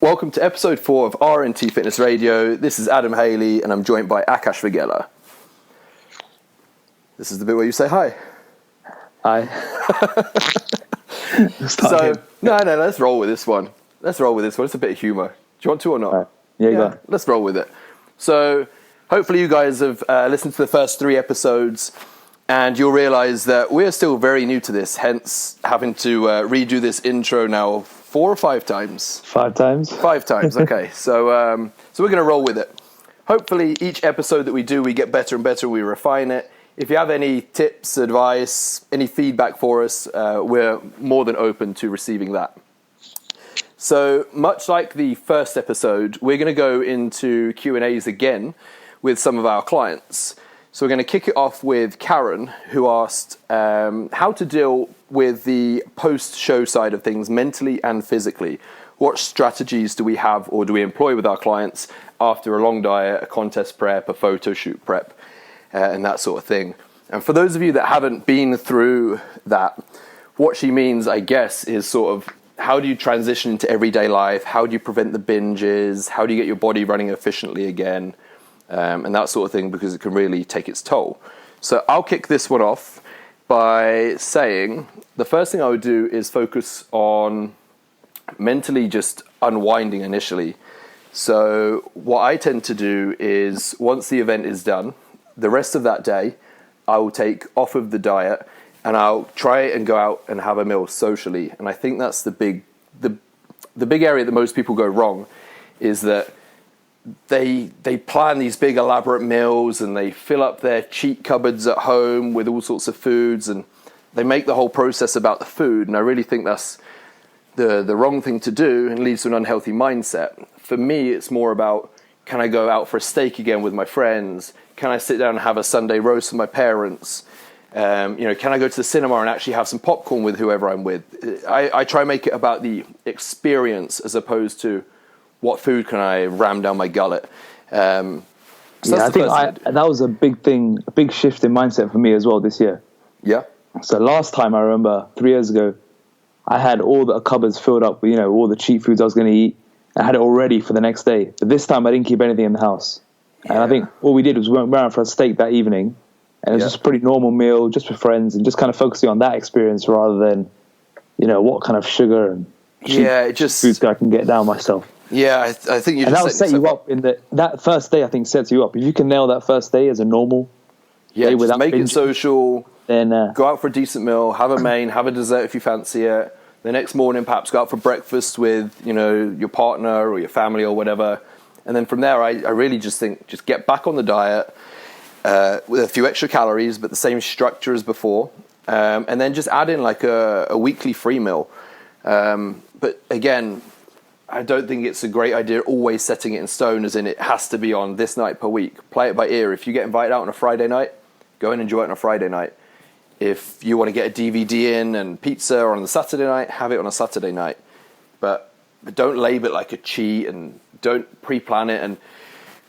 Welcome to episode 4 of RNT Fitness Radio. This is Adam Haley, and I'm joined by Akash Vigela. This is the bit where you say hi. Hi. No, let's roll with this one. It's a bit of humour. Do you want to or not? Right. Yeah, go on. Let's roll with it. So, hopefully you guys have listened to the first 3 episodes, and you'll realise that we're still very new to this, hence having to redo this intro now 4 or 5 times? 5 times. 5 times, okay. So we're going to roll with it. Hopefully each episode that we do, we get better and better, we refine it. If you have any tips, advice, any feedback for us, we're more than open to receiving that. So much like the first episode, we're going to go into Q&As again with some of our clients. So we're going to kick it off with Karen, who asked how to deal with the post-show side of things mentally and physically. What strategies do we have or do we employ with our clients after a long diet, a contest prep, a photo shoot prep, and that sort of thing? And for those of you that haven't been through that, what she means, I guess, is sort of how do you transition into everyday life? How do you prevent the binges? How do you get your body running efficiently again? And that sort of thing, because it can really take its toll. So I'll kick this one off by saying the first thing I would do is focus on mentally just unwinding initially. So what I tend to do is once the event is done, the rest of that day, I will take off of the diet and I'll try and go out and have a meal socially. And I think that's the big area that most people go wrong, is that they plan these big elaborate meals and they fill up their cheat cupboards at home with all sorts of foods, and they make the whole process about the food. And I really think that's the wrong thing to do and leads to an unhealthy mindset. For me, it's more about, can I go out for a steak again with my friends? Can I sit down and have a Sunday roast with my parents? Can I go to the cinema and actually have some popcorn with whoever I'm with? I try and make it about the experience as opposed to what food can I ram down my gullet. I think that was a big thing, a big shift in mindset for me as well this year. Yeah. So last time, I remember 3 years ago, I had all the cupboards filled up with, all the cheap foods I was going to eat. I had it all ready for the next day. But this time I didn't keep anything in the house. Yeah. And I think all we did was we went around for a steak that evening. And it was just a pretty normal meal, just with friends, and just kind of focusing on that experience rather than, what kind of sugar and cheap foods I can get down myself. Yeah, I think you just... And that'll set you up that first day, I think, sets you up. If you can nail that first day as a normal day without make it social, then go out for a decent meal, have a main, have a dessert if you fancy it. The next morning, perhaps go out for breakfast with, your partner or your family or whatever. And then from there, I really just think, just get back on the diet with a few extra calories, but the same structure as before. And then just add in like a weekly free meal. But again, I don't think it's a great idea always setting it in stone, as in it has to be on this night per week. Play it by ear. If you get invited out on a Friday night, go and enjoy it on a Friday night. If you want to get a DVD in and pizza on the Saturday night, have it on a Saturday night. But don't label it like a cheat, and don't pre-plan it and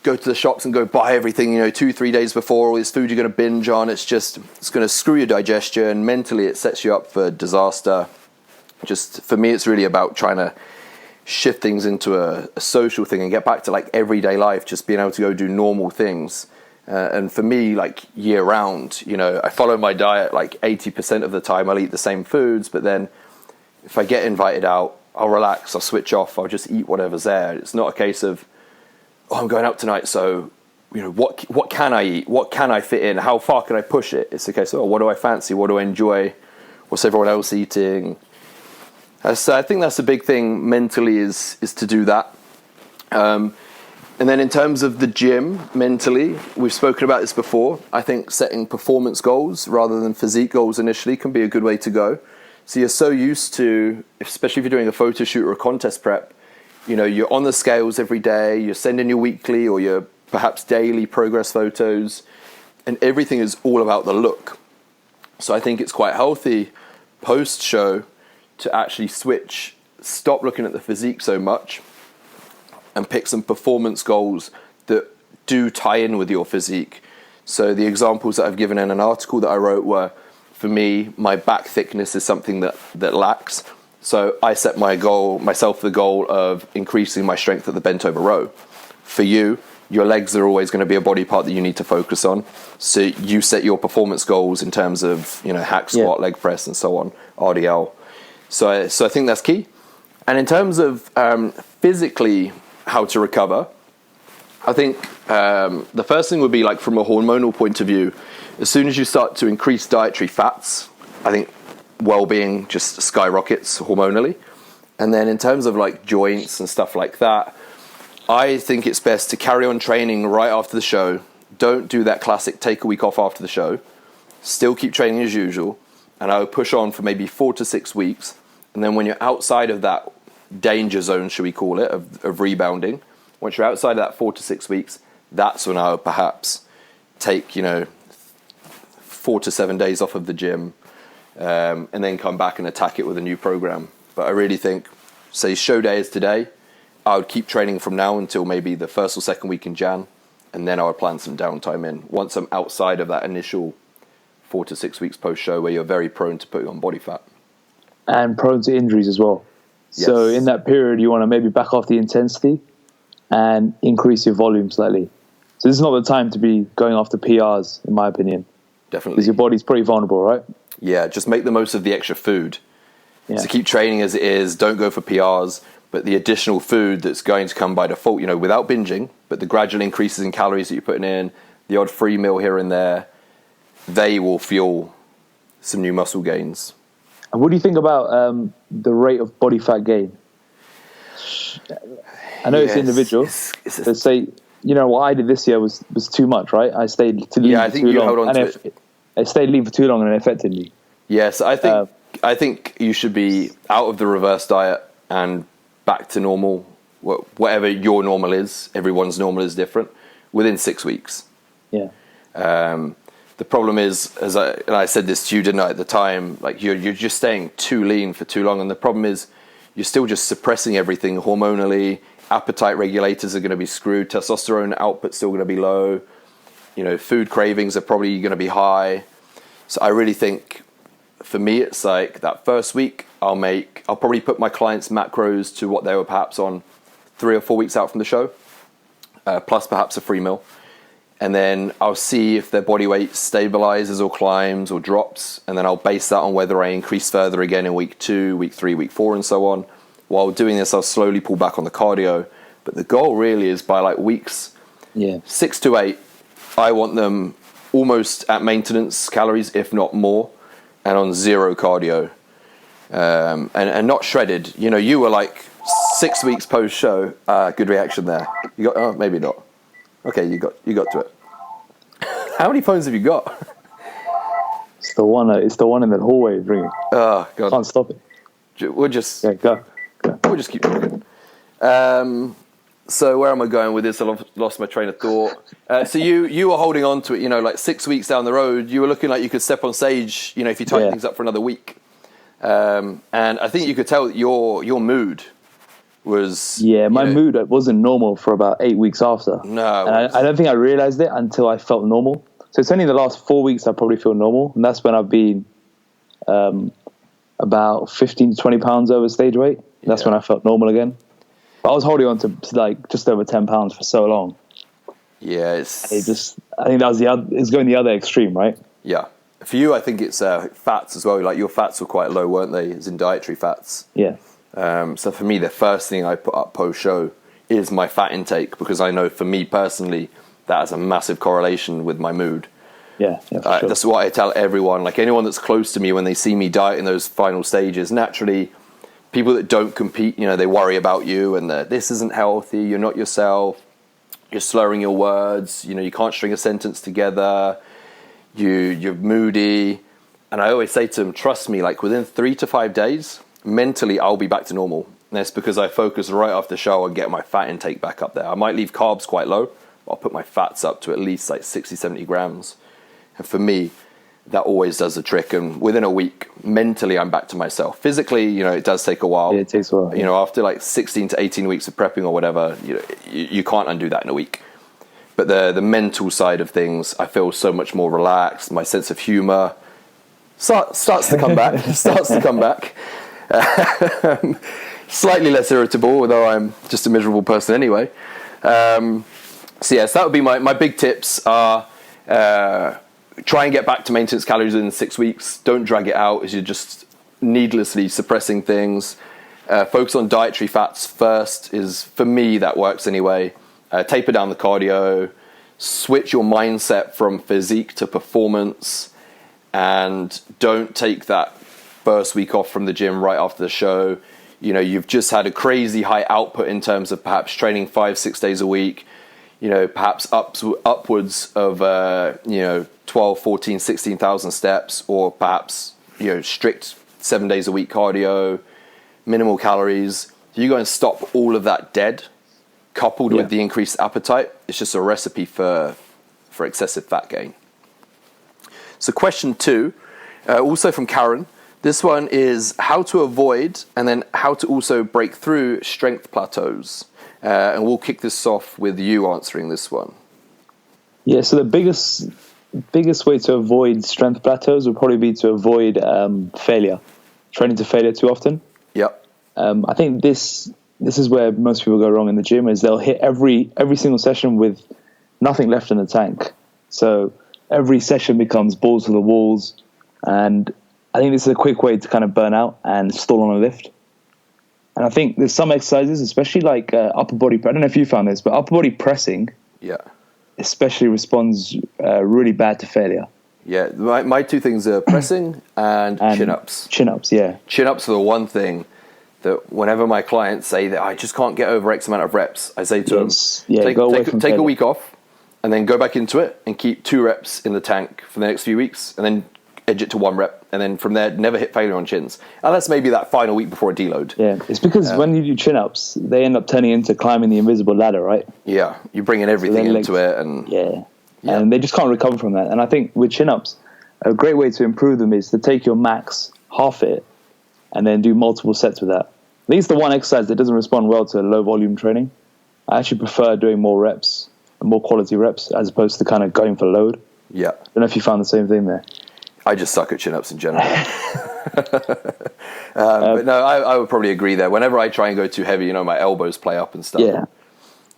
go to the shops and go buy everything, 2-3 days before, all this food you're going to binge on. It's going to screw your digestion. Mentally, it sets you up for disaster. Just, for me, it's really about trying to shift things into a social thing and get back to like everyday life, just being able to go do normal things. And for me, like year round, I follow my diet like 80% of the time. I'll eat the same foods, but then if I get invited out, I'll relax, I'll switch off, I'll just eat whatever's there. It's not a case of, I'm going out tonight, so what can I eat? What can I fit in? How far can I push it? It's a case of, what do I fancy? What do I enjoy? What's everyone else eating? So I think that's a big thing mentally is to do that. And then in terms of the gym, mentally, we've spoken about this before. I think setting performance goals rather than physique goals initially can be a good way to go. So you're so used to, especially if you're doing a photo shoot or a contest prep, you're on the scales every day, you're sending your weekly or your perhaps daily progress photos, and everything is all about the look. So I think it's quite healthy post-show to actually switch, stop looking at the physique so much, and pick some performance goals that do tie in with your physique. So the examples that I've given in an article that I wrote were, for me, my back thickness is something that lacks. So I set myself the goal of increasing my strength at the bent over row. For you, your legs are always going to be a body part that you need to focus on. So you set your performance goals in terms of, hack squat, leg press, and so on, RDL. So I think that's key. And in terms of physically how to recover, I think the first thing would be, like, from a hormonal point of view, as soon as you start to increase dietary fats, I think well-being just skyrockets hormonally. And then in terms of like joints and stuff like that, I think it's best to carry on training right after the show. Don't do that classic take a week off after the show. Still keep training as usual. And I would push on for maybe 4 to 6 weeks. And then when you're outside of that danger zone, should we call it, of rebounding, once you're outside of that 4 to 6 weeks, that's when I would perhaps take, 4 to 7 days off of the gym, and then come back and attack it with a new program. But I really think, say show day is today, I would keep training from now until maybe the first or second week in Jan, and then I would plan some downtime in once I'm outside of that initial 4 to 6 weeks post-show where you're very prone to putting on body fat. And prone to injuries as well. Yes. So in that period, you want to maybe back off the intensity and increase your volume slightly. So this is not the time to be going after PRs, in my opinion. Definitely. Because your body's pretty vulnerable, right? Yeah, just make the most of the extra food. Yeah. So keep training as it is. Don't go for PRs. But the additional food that's going to come by default, without binging, but the gradual increases in calories that you're putting in, the odd free meal here and there, they will fuel some new muscle gains. And what do you think about the rate of body fat gain? I know it's individual. But say, what I did this year was too much, right? I stayed lean for too long. Yeah, I think you held on to it. I stayed lean for too long and it affected me. Yes, I think you should be out of the reverse diet and back to normal, whatever your normal is. Everyone's normal is different, within 6 weeks. Yeah. The problem is, and I said this to you, didn't I, at the time, like you're just staying too lean for too long. And the problem is you're still just suppressing everything hormonally. Appetite regulators are going to be screwed. Testosterone output's still going to be low. Food cravings are probably going to be high. So I really think, for me, it's like that first week, I'll probably put my clients' macros to what they were perhaps on 3 or 4 weeks out from the show, plus perhaps a free meal. And then I'll see if their body weight stabilizes or climbs or drops. And then I'll base that on whether I increase further again in week 2, week 3, week 4, and so on. While doing this, I'll slowly pull back on the cardio. But the goal really is by like weeks 6 to 8, I want them almost at maintenance calories, if not more, and on 0 cardio. And not shredded. You were like 6 weeks post show. Good reaction there. You got, maybe not. Okay, you got to it. How many phones have you got? It's the one in that hallway ringing. Oh God! Can't stop it. We'll just go. We'll just keep talking. So where am I going with this? I lost my train of thought. So you were holding on to it. Like 6 weeks down the road, you were looking like you could step on stage. If you tighten things up for another week. And I think you could tell that your mood was... Yeah, my mood wasn't normal for about 8 weeks after. No. And I don't think I realized it until I felt normal. So it's only the last 4 weeks I probably feel normal. And that's when I've been about 15 to 20 pounds over stage weight. That's when I felt normal again. But I was holding on to like just over 10 pounds for so long. Yeah, I think that was it's going the other extreme, right? Yeah. For you, I think it's fats as well. Like your fats were quite low, weren't they? As in dietary fats. Yeah. So for me, the first thing I put up post-show is my fat intake, because I know for me personally, that has a massive correlation with my mood. Yeah, sure. That's what I tell everyone. Like anyone that's close to me, when they see me diet in those final stages, naturally, people that don't compete, they worry about you and this isn't healthy, you're not yourself, you're slurring your words, you can't string a sentence together, you're moody. And I always say to them, trust me, like within 3 to 5 days, mentally I'll be back to normal. And that's because I focus right after the show on getting my fat intake back up there. I might leave carbs quite low, but I'll put my fats up to at least like 60, 70 grams. And for me, that always does the trick. And within a week, mentally, I'm back to myself. Physically, it does take a while. Yeah, it takes a while. After like 16 to 18 weeks of prepping or whatever, you can't undo that in a week. But the mental side of things, I feel so much more relaxed. My sense of humor starts to come back. Slightly less irritable, although I'm just a miserable person anyway. So yes, that would be my big tips are try and get back to maintenance calories in 6 weeks. Don't drag it out as you're just needlessly suppressing things. Focus on dietary fats first is, for me, that works anyway. Taper down the cardio, switch your mindset from physique to performance, and don't take that first week off from the gym right after the show. You know, you've just had a crazy high output in terms of perhaps training 5-6 days a week, you know, perhaps upwards of, 12, 14, 16,000 steps, or perhaps, strict 7 days a week cardio, minimal calories. You go and stop all of that dead, coupled with the increased appetite. It's just a recipe for excessive fat gain. So question 2, also from Karen. This one is how to avoid and then how to also break through strength plateaus. And we'll kick this off with you answering this one. Yeah, so the biggest way to avoid strength plateaus would probably be to avoid failure, training to failure too often. Yep. I think this is where most people go wrong in the gym, is they'll hit every single session with nothing left in the tank. So every session becomes balls to the walls, and I think this is a quick way to kind of burn out and stall on a lift. And I think there's some exercises, especially like upper body. I don't know if you found this, but upper body pressing, especially responds really bad to failure. Yeah, my two things are pressing and chin-ups. Chin-ups, yeah. Chin-ups are the one thing that whenever my clients say that I just can't get over X amount of reps, I say to them, take a week off and then go back into it and keep 2 reps in the tank for the next few weeks, and then edge it to 1 rep, and then from there never hit failure on chins, unless maybe that final week before a deload. Yeah, it's because when you do chin-ups, they end up turning into climbing the invisible ladder, right? Yeah, you bring in everything into it, and and they just can't recover from that. And I think with chin-ups, a great way to improve them is to take your max, half it, and then do multiple sets with that. I think it's the one exercise that doesn't respond well to low volume training. I actually prefer doing more reps and more quality reps as opposed to kind of going for load. Yeah. I don't know if you found the same thing there. I just suck at chin-ups in general. But no, I would probably agree there. Whenever I try and go too heavy, my elbows play up and stuff. Yeah.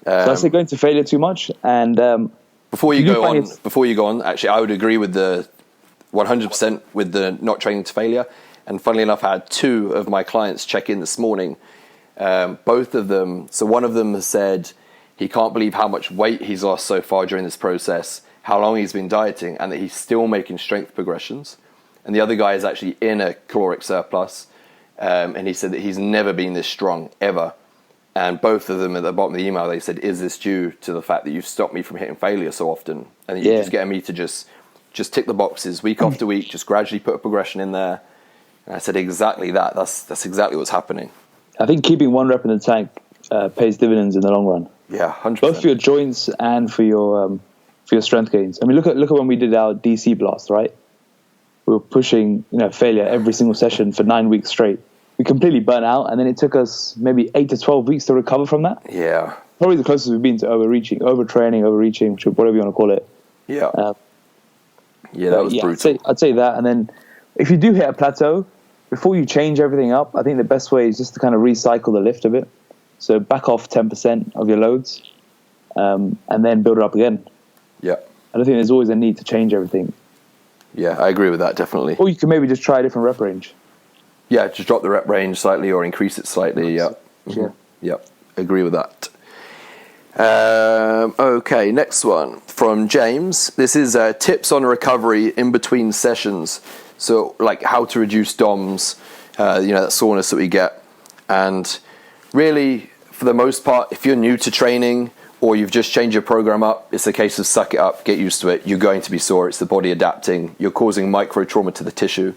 So I say going to failure too much. And before you go on, actually, I would agree with the 100% with the not training to failure. And funnily enough, I had 2 of my clients check in this morning. Both of them. So one of them has said he can't believe how much weight he's lost so far during this process, how long he's been dieting, and that he's still making strength progressions. And the other guy is actually in a caloric surplus, and he said that he's never been this strong, ever. And both of them at the bottom of the email, they said, is this due to the fact that you've stopped me from hitting failure so often? And you're just getting me to just tick the boxes week after week, just gradually put a progression in there. And I said, exactly that. That's exactly what's happening. I think keeping 1 rep in the tank pays dividends in the long run. Yeah, 100%. Both for your joints and for your strength gains. I mean, look at when we did our DC blast, right? We were pushing, failure every single session for 9 weeks straight. We completely burnt out, and then it took us maybe 8 to 12 weeks to recover from that. Yeah. Probably the closest we've been to overtraining, whatever you want to call it. Yeah. That was brutal. I'd say that, and then if you do hit a plateau, before you change everything up, I think the best way is just to kind of recycle the lift a bit. So back off 10% of your loads, and then build it up again. Yeah. I don't think there's always a need to change everything. Yeah, I agree with that, definitely. Or you can maybe just try a different rep range. Yeah, just drop the rep range slightly or increase it slightly. Yeah. Yep, agree with that. Okay, next one from James. This is tips on recovery in between sessions. So, like how to reduce DOMS, that soreness that we get. And really, for the most part, if you're new to training or you've just changed your program up, it's a case of suck it up, get used to it. You're going to be sore. It's the body adapting. You're causing micro trauma to the tissue.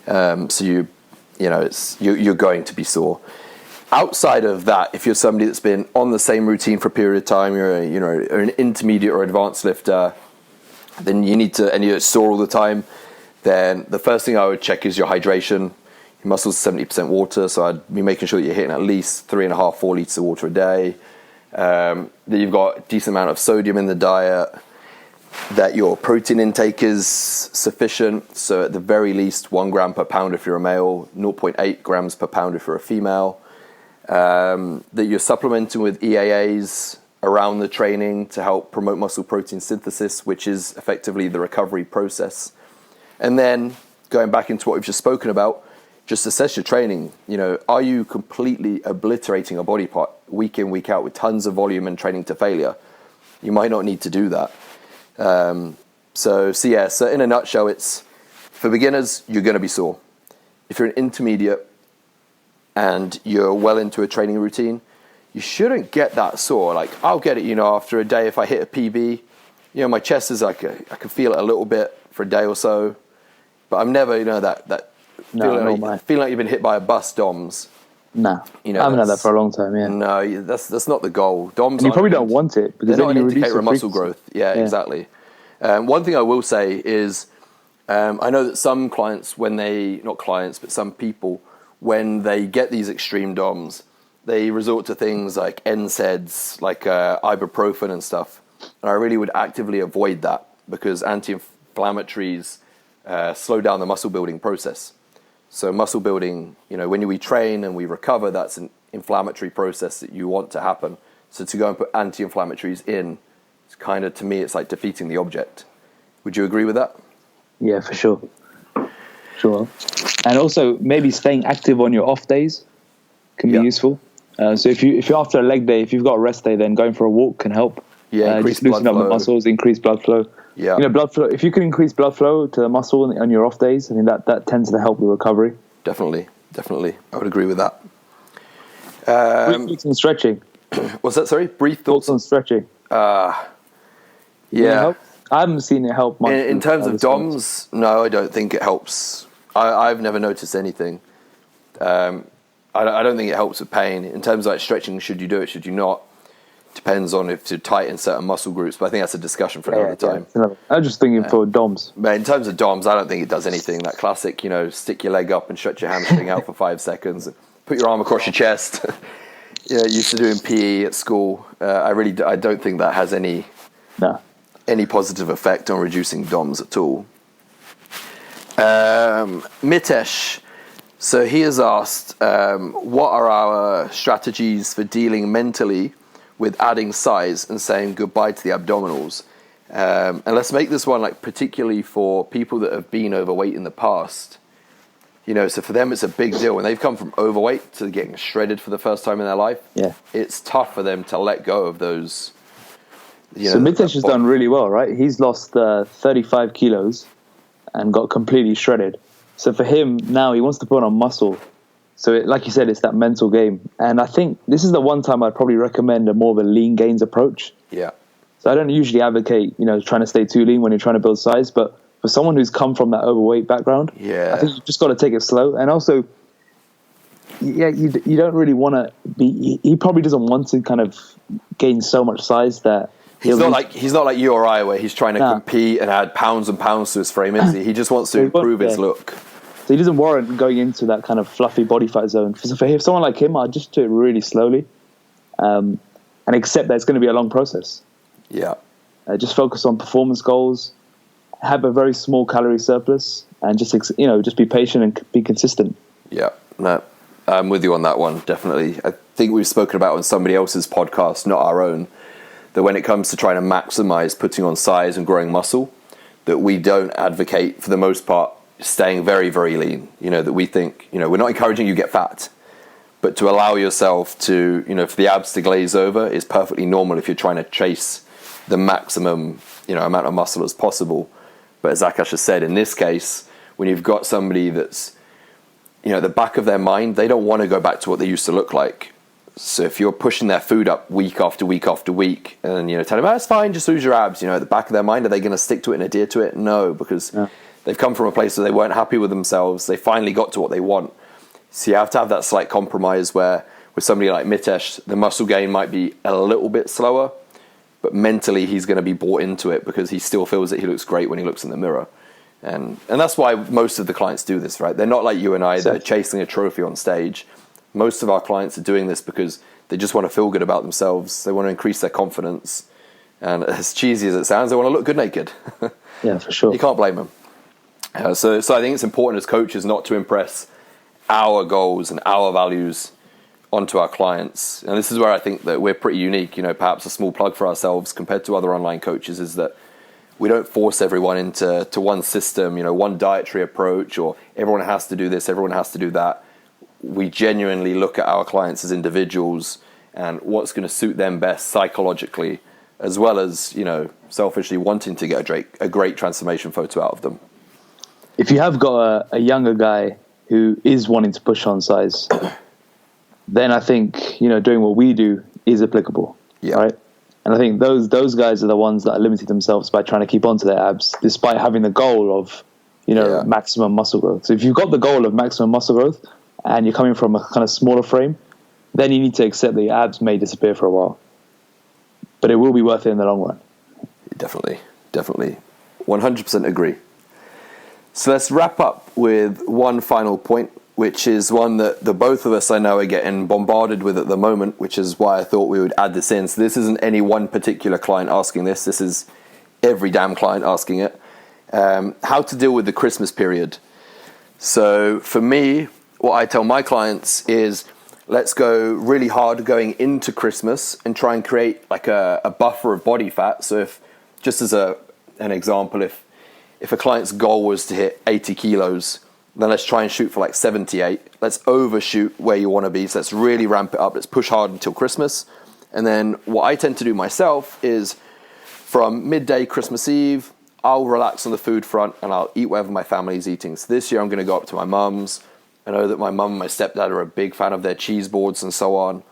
So you're going to be sore. Outside of that, if you're somebody that's been on the same routine for a period of time, you're an intermediate or advanced lifter, then you need to, and you're sore all the time, then the first thing I would check is your hydration. Your muscles are 70% water, so I'd be making sure that you're hitting at least 3.5, 4 liters of water a day. That you've got a decent amount of sodium in the diet. that your protein intake is sufficient. So at the very least, 1 gram per pound if you're a male, 0.8 grams per pound if you're a female. That you're supplementing with EAAs around the training to help promote muscle protein synthesis, which is effectively the recovery process. And then going back into what we've just spoken about, just assess your training. Are you completely obliterating a body part week in, week out with tons of volume and training to failure? You might not need to do that. So in a nutshell, it's for beginners, you're going to be sore. If you're an intermediate and you're well into a training routine, you shouldn't get that sore. Like, I'll get it, after a day if I hit a PB, my chest is like, I can feel it a little bit for a day or so, but I'm never, feeling like you've been hit by a bus, DOMS. Nah, I haven't had that for a long time. Yeah. No, that's not the goal. DOMS. And you probably don't want it because they're not then an you indicator of reduce muscle growth. Yeah, exactly. One thing I will say is, I know that some clients, some people, when they get these extreme DOMs, they resort to things like NSAIDs, like ibuprofen and stuff. And I really would actively avoid that because anti-inflammatories slow down the muscle building process. So muscle building, when we train and we recover, that's an inflammatory process that you want to happen. So to go and put anti-inflammatories in, it's kind of, to me, it's like defeating the object. Would you agree with that? Yeah, for sure. Sure. And also maybe staying active on your off days can be useful. So if you're after a leg day, if you've got a rest day, then going for a walk can help. Yeah, just loosen up the muscles, increase blood flow. Yeah. Blood flow. If you can increase blood flow to the muscle on your off days, I mean that tends to help the recovery. Definitely. I would agree with that. Brief thoughts on stretching. What's that? Sorry, brief thoughts on stretching. Yeah. I haven't seen it help much. In terms of DOMs, no, I don't think it helps. I've never noticed anything. I don't think it helps with pain. In terms of like stretching, should you do it, should you not? Depends on if to tighten certain muscle groups, but I think that's a discussion for another time. I'm just thinking for DOMs. But in terms of DOMs, I don't think it does anything. That classic, stick your leg up and stretch your hamstring out for 5 seconds, put your arm across your chest. Used to doing PE at school. I don't think that has any positive effect on reducing DOMs at all. Mitesh, so he has asked, what are our strategies for dealing mentally with adding size and saying goodbye to the abdominals? And let's make this one like particularly for people that have been overweight in the past. So for them it's a big deal when they've come from overweight to getting shredded for the first time in their life. Yeah, it's tough for them to let go of those. So Mitesh has done really well, right? He's lost 35 kilos and got completely shredded. So for him now, he wants to put on muscle. So like you said, it's that mental game. And I think this is the one time I'd probably recommend a more of a lean gains approach. Yeah. So I don't usually advocate, trying to stay too lean when you're trying to build size. But for someone who's come from that overweight background, I think you just got to take it slow. And also, you don't really want to be... He probably doesn't want to kind of gain so much size that... He's not like you or I, where he's trying to compete and add pounds and pounds to his frame, is he? He just wants to improve his look. So he doesn't warrant going into that kind of fluffy body fat zone. So for someone like him, I'd just do it really slowly, and accept that it's going to be a long process. Yeah. Just focus on performance goals, have a very small calorie surplus, and just be patient and be consistent. Yeah, no, I'm with you on that one, definitely. I think we've spoken about on somebody else's podcast, not our own, that when it comes to trying to maximize putting on size and growing muscle, that we don't advocate, for the most part, staying very, very lean. That we think, we're not encouraging you to get fat, but to allow yourself to, for the abs to glaze over is perfectly normal if you're trying to chase the maximum, amount of muscle as possible. But as Akash has said, in this case, when you've got somebody that's, at the back of their mind, they don't want to go back to what they used to look like. So if you're pushing their food up week after week after week and, tell them, it's fine, just lose your abs, at the back of their mind, are they going to stick to it and adhere to it? No, because they've come from a place where they weren't happy with themselves. They finally got to what they want. So you have to have that slight compromise where with somebody like Mitesh, the muscle gain might be a little bit slower, but mentally he's going to be bought into it because he still feels that he looks great when he looks in the mirror. And that's why most of the clients do this, right? They're not like you and I that are chasing a trophy on stage. Most of our clients are doing this because they just want to feel good about themselves. They want to increase their confidence. And as cheesy as it sounds, they want to look good naked. Yeah, for sure. You can't blame them. So I think it's important as coaches not to impress our goals and our values onto our clients. And this is where I think that we're pretty unique. Perhaps a small plug for ourselves compared to other online coaches is that we don't force everyone into one system, one dietary approach, or everyone has to do this, everyone has to do that. We genuinely look at our clients as individuals and what's going to suit them best psychologically, as well as, selfishly wanting to get a great transformation photo out of them. If you have got a younger guy who is wanting to push on size, then I think, doing what we do is applicable. Yeah. Right? And I think those guys are the ones that are limiting themselves by trying to keep on to their abs, despite having the goal of, maximum muscle growth. So if you've got the goal of maximum muscle growth and you're coming from a kind of smaller frame, then you need to accept that your abs may disappear for a while. But it will be worth it in the long run. Definitely. 100% agree. So let's wrap up with one final point, which is one that the both of us I know are getting bombarded with at the moment, which is why I thought we would add this in. So this isn't any one particular client asking this. This is every damn client asking it. How to deal with the Christmas period. So for me, what I tell my clients is let's go really hard going into Christmas and try and create like a buffer of body fat. So if, just as an example, if a client's goal was to hit 80 kilos, then let's try and shoot for like 78. Let's overshoot where you want to be. So let's really ramp it up. Let's push hard until Christmas. And then what I tend to do myself is from midday Christmas Eve, I'll relax on the food front and I'll eat whatever my family's eating. So this year I'm going to go up to my mum's. I know that my mum and my stepdad are a big fan of their cheese boards and so on.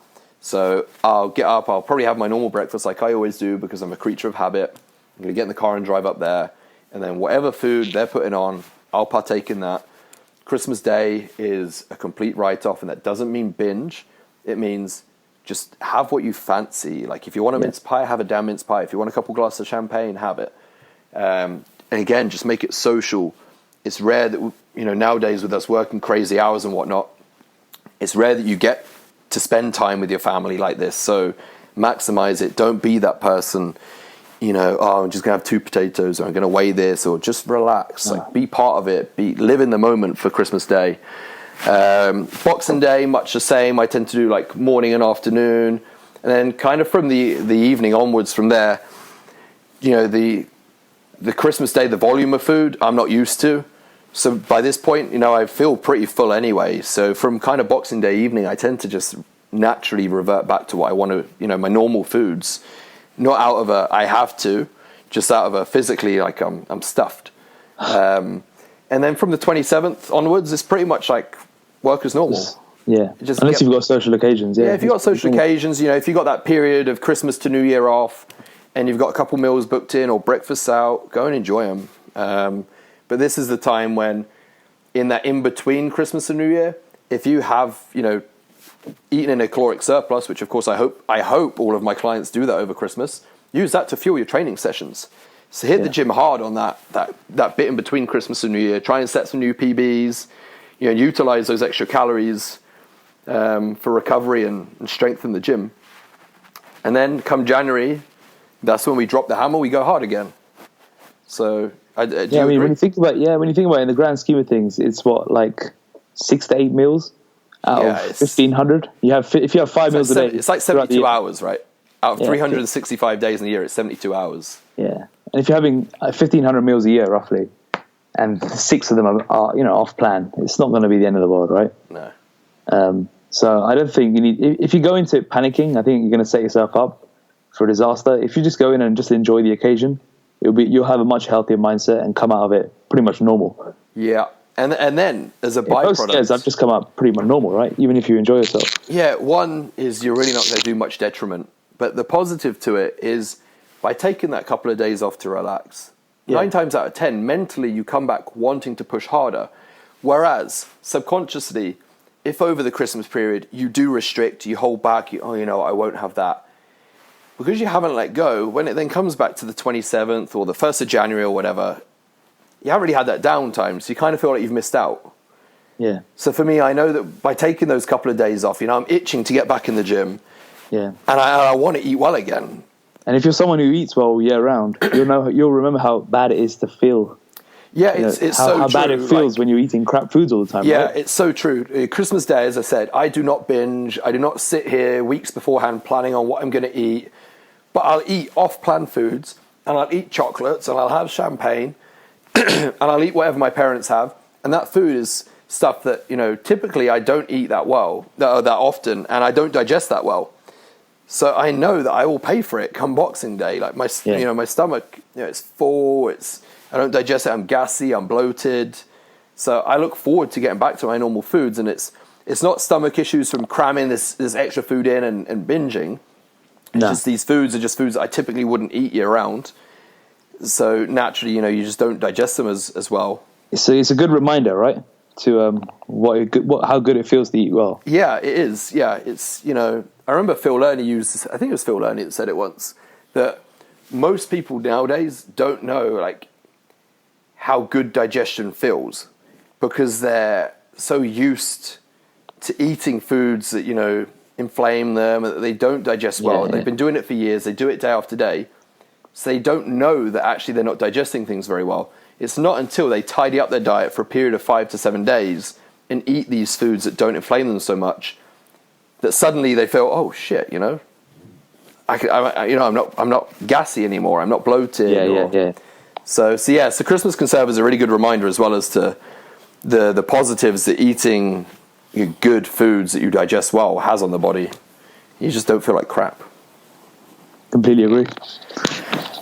So I'll get up, I'll probably have my normal breakfast like I always do because I'm a creature of habit. I'm going to get in the car and drive up there. And then whatever food they're putting on, I'll partake in that. Christmas Day is a complete write-off, and that doesn't mean binge. It means just have what you fancy. Like if you want a mince pie, have a damn mince pie. If you want a couple glasses of champagne, have it. And again, just make it social. It's rare that, nowadays with us working crazy hours and whatnot, it's rare that you get to spend time with your family like this. So maximize it. Don't be that person, I'm just going to have 2 potatoes, or I'm going to weigh this, or just relax. Like be part of it. Live in the moment for Christmas Day. Boxing Day, much the same. I tend to do like morning and afternoon. And then kind of from the evening onwards from there, the Christmas Day, the volume of food, I'm not used to. So by this point, I feel pretty full anyway. So from kind of Boxing Day evening, I tend to just naturally revert back to what I want to, my normal foods. Not out of I have to, just out of physically, like I'm stuffed. And then from the 27th onwards, it's pretty much like work as normal. Yeah, unless you've got social occasions. Yeah, if you've got social occasions, if you've got that period of Christmas to New Year off, and you've got a couple meals booked in or breakfasts out, go and enjoy them. But this is the time when, in that in-between Christmas and New Year, if you have, eaten in a caloric surplus, which of course I hope all of my clients do that over Christmas, use that to fuel your training sessions. So hit the gym hard on that bit in between Christmas and New Year. Try and set some new PBs, utilize those extra calories for recovery and strengthen the gym. And then come January, that's when we drop the hammer, we go hard again. So when you think about it in the grand scheme of things, it's what, like 6 to 8 meals out of 1,500. If you have 5 meals a day, it's like 72 hours, right? Out of 365 days in a year, it's 72 hours. Yeah, and if you're having 1,500 meals a year, roughly, and 6 of them are off plan, it's not going to be the end of the world, right? No. So I don't think you need. If you go into it panicking, I think you're going to set yourself up for a disaster. If you just go in and just enjoy the occasion, you'll have a much healthier mindset and come out of it pretty much normal. Yeah. And then, as a byproduct... I've just come out pretty much normal, right? Even if you enjoy yourself. Yeah, one is you're really not going to do much detriment. But the positive to it is, by taking that couple of days off to relax, 9 times out of 10, mentally you come back wanting to push harder. Whereas, subconsciously, if over the Christmas period you do restrict, you hold back, I won't have that. Because you haven't let go, when it then comes back to the 27th or the 1st of January or whatever, you haven't really had that downtime, so you kind of feel like you've missed out. Yeah. So for me, I know that by taking those couple of days off, I'm itching to get back in the gym. Yeah. And I want to eat well again. And if you're someone who eats well year round, you'll remember how bad it is to feel. Yeah, it's so how true. bad it feels when you're eating crap foods all the time. Yeah, right? it's so true. Christmas Day, as I said, I do not binge. I do not sit here weeks beforehand planning on what I'm going to eat. But I'll eat off-plan foods, and I'll eat chocolates, and I'll have champagne, and I'll eat whatever my parents have. And that food is stuff that, you know, typically I don't eat that often, and I don't digest that well. So I know that I will pay for it come Boxing Day. Like my stomach, it's full. I don't digest it. I'm gassy. I'm bloated. So I look forward to getting back to my normal foods, and it's not stomach issues from cramming this extra food in and binging. It's just these foods are just foods that I typically wouldn't eat year round. So naturally, you just don't digest them as well. So it's a good reminder, right? To how good it feels to eat well. Yeah, it is. Yeah, it's I remember Phil Lerner I think it was Phil Lerner that said it once, that most people nowadays don't know like how good digestion feels because they're so used to eating foods that inflame them and that they don't digest well. Yeah. They've been doing it for years. They do it day after day, so they don't know that actually they're not digesting things very well. It's not until they tidy up their diet for a period of 5 to 7 days and eat these foods that don't inflame them so much that suddenly they feel, oh shit, I'm not gassy anymore. I'm not bloated. Yeah. So Christmas can serve as a really good reminder as well as to the positives that eating good foods that you digest well has on the body. You just don't feel like crap. Completely agree.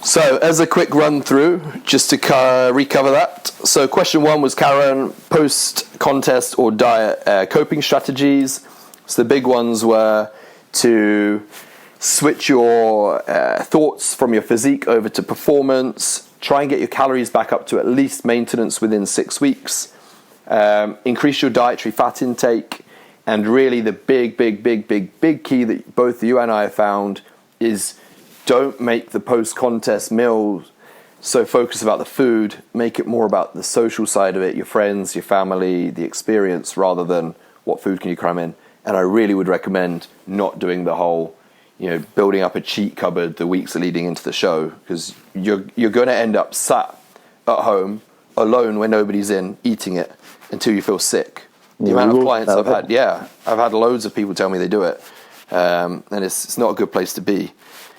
So, as a quick run through, just to recover that. So, question 1 was, Karen, post-contest or diet coping strategies. So, the big ones were to switch your thoughts from your physique over to performance, try and get your calories back up to at least maintenance within 6 weeks, increase your dietary fat intake, and really the big key that both you and I have found is don't make the post-contest meal so focused about the food. Make it more about the social side of it, your friends, your family, the experience, rather than what food can you cram in. And I really would recommend not doing the whole, building up a cheat cupboard the weeks leading into the show, because you're going to end up sat at home alone when nobody's in, eating it until you feel sick. The amount of clients I've had loads of people tell me they do it, and it's not a good place to be.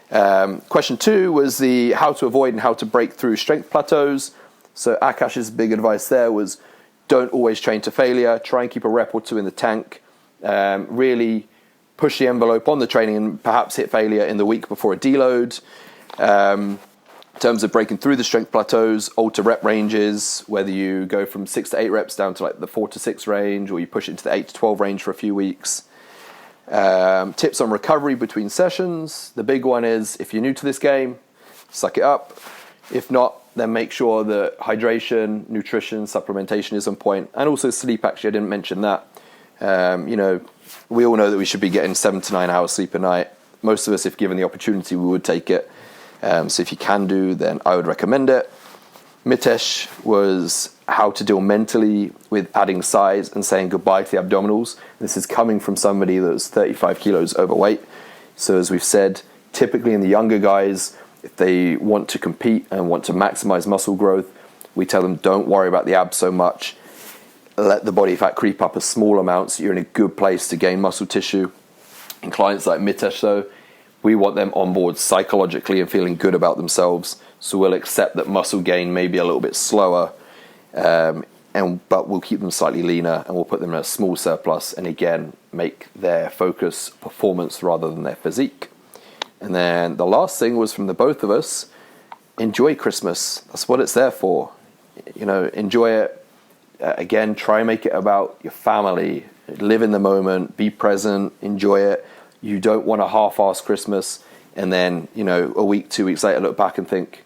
Question 2 was the how to avoid and how to break through strength plateaus. So Akash's big advice there was don't always train to failure. Try and keep a rep or 2 in the tank. Really push the envelope on the training and perhaps hit failure in the week before a deload. In terms of breaking through the strength plateaus, alter rep ranges, whether you go from 6 to 8 reps down to like the 4 to 6 range, or you push it into the 8 to 12 range for a few weeks. Tips on recovery between sessions. The big one is, if you're new to this game, suck it up. If not, then make sure that hydration, nutrition, supplementation is on point, and also sleep. Actually, I didn't mention that. We all know that we should be getting 7 to 9 hours sleep a night. Most of us, if given the opportunity, we would take it. So if you can do, then I would recommend it. Mitesh was how to deal mentally with adding size and saying goodbye to the abdominals. This is coming from somebody that was 35 kilos overweight. So as we've said, typically in the younger guys, if they want to compete and want to maximize muscle growth, we tell them don't worry about the abs so much. Let the body fat creep up a small amount so you're in a good place to gain muscle tissue. And clients like Mitesh, though, we want them on board psychologically and feeling good about themselves. So we'll accept that muscle gain may be a little bit slower, but we'll keep them slightly leaner and we'll put them in a small surplus, and again, make their focus performance rather than their physique. And then the last thing was from the both of us, enjoy Christmas. That's what it's there for. Enjoy it. Again, try and make it about your family. Live in the moment, be present, enjoy it. You don't want a half-assed Christmas and then, a week, 2 weeks later look back and think,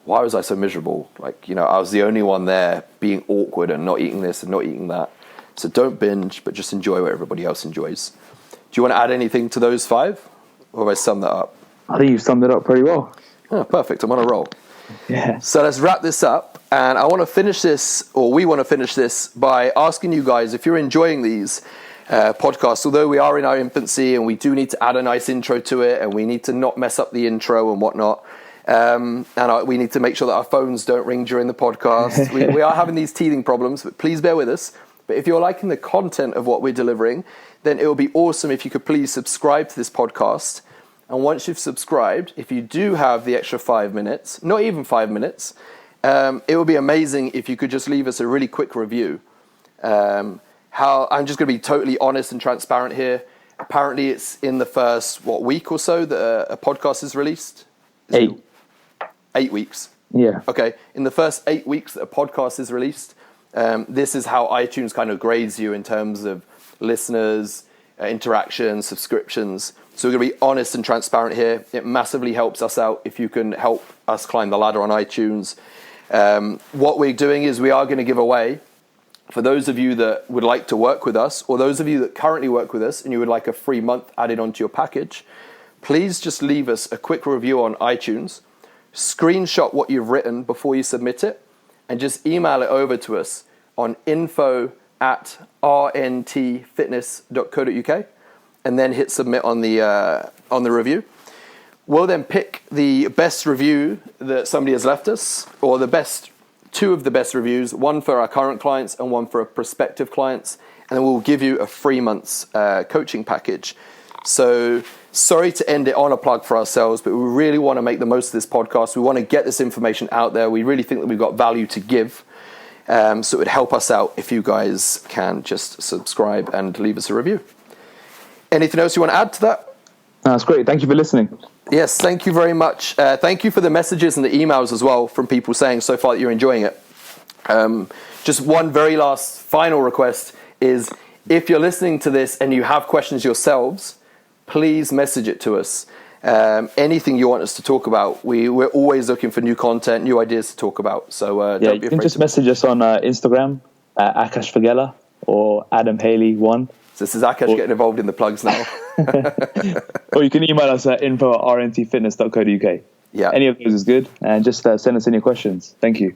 why was I so miserable? I was the only one there being awkward and not eating this and not eating that. So don't binge, but just enjoy what everybody else enjoys. Do you want to add anything to those 5? Or have I summed that up? I think you've summed it up pretty well. Oh, perfect. I'm on a roll. Yeah. So let's wrap this up. And I want to finish this, or we want to finish this by asking you guys, if you're enjoying these, podcast. Although we are in our infancy and we do need to add a nice intro to it, and we need to not mess up the intro and whatnot. We need to make sure that our phones don't ring during the podcast. We are having these teething problems, but please bear with us. But if you're liking the content of what we're delivering, then it would be awesome if you could please subscribe to this podcast. And once you've subscribed, if you do have the extra 5 minutes, not even 5 minutes, it would be amazing if you could just leave us a really quick review. I'm just going to be totally honest and transparent here. Apparently, it's in the first, week or so that a podcast is released? 8 weeks. Yeah. Okay. In the first 8 weeks that a podcast is released, this is how iTunes kind of grades you in terms of listeners, interactions, subscriptions. So we're going to be honest and transparent here. It massively helps us out if you can help us climb the ladder on iTunes. What we're doing is we are going to give away, for those of you that would like to work with us, or those of you that currently work with us and you would like a free month added onto your package, please just leave us a quick review on iTunes, screenshot what you've written before you submit it, and just email it over to us on info@rntfitness.co.uk, and then hit submit on the review. We'll then pick the best review that somebody has left us, or two of the best reviews, one for our current clients and one for our prospective clients, and then we'll give you a 3 months coaching package. So sorry to end it on a plug for ourselves, but we really want to make the most of this podcast. We want to get this information out there. We really think that we've got value to give. So it would help us out if you guys can just subscribe and leave us a review. Anything else you want to add to that? That's great. Thank you for listening. Yes, thank you very much. Thank you for the messages and the emails as well from people saying so far that you're enjoying it. Just one very last final request is, if you're listening to this and you have questions yourselves, please message it to us. Anything you want us to talk about. We're always looking for new content, new ideas to talk about. So don't be afraid. You can just message us on Instagram, Akash Fagela or Adam Haley 1. So this is Akash getting involved in the plugs now. Or you can email us at info@rntfitness.co.uk. Yeah. Any of those is good. And just send us in your questions. Thank you.